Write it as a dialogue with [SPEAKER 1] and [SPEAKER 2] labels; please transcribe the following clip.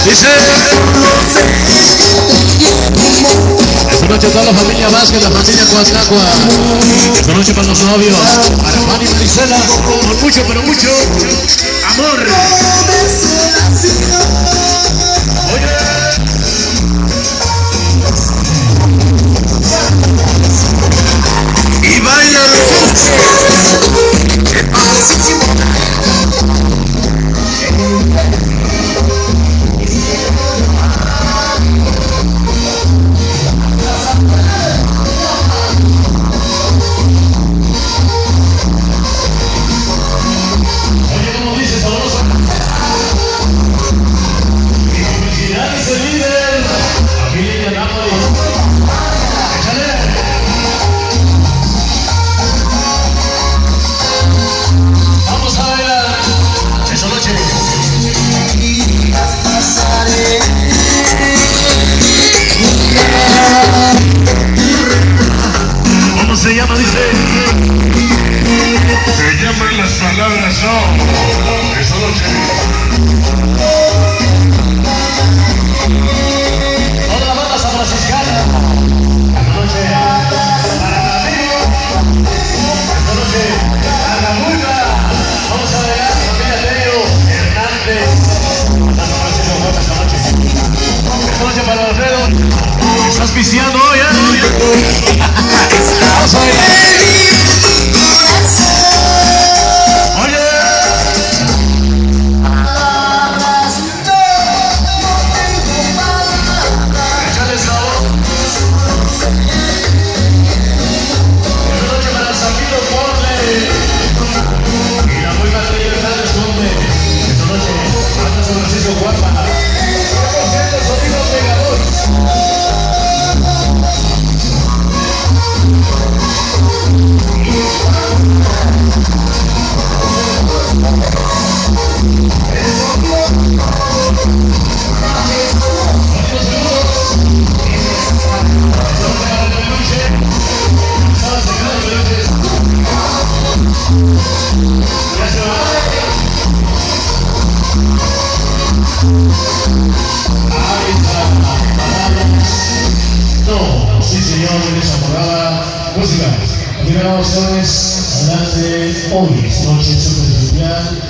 [SPEAKER 1] Dice. Esta noche toda la familia Vázquez, la familia Coatlacua. Esta noche para los novios, para Juan y Marisela, con mucho, pero mucho amor. Oye. Y baila se llama, dice. Se llaman las palabras, no. Esa noche. Toda la banda san franciscana. Esta noche para el amigo. Esta noche para la multa. Vamos a ver a familia Teo Hernández. Esta noche. Esta noche para los dedos. Estás pisteando hoy, Vamos a ver. Oye. Échale sabor. Esta noche para el Zapito Porle. Y la muy Mateo Hernández Conde. Esta noche para San Francisco Guapa. Estamos viendo el sonido pegador. Sí, señor, en esa morada. Música. Aquí grabamos jóvenes. Adelante, hoy es noche súper especial.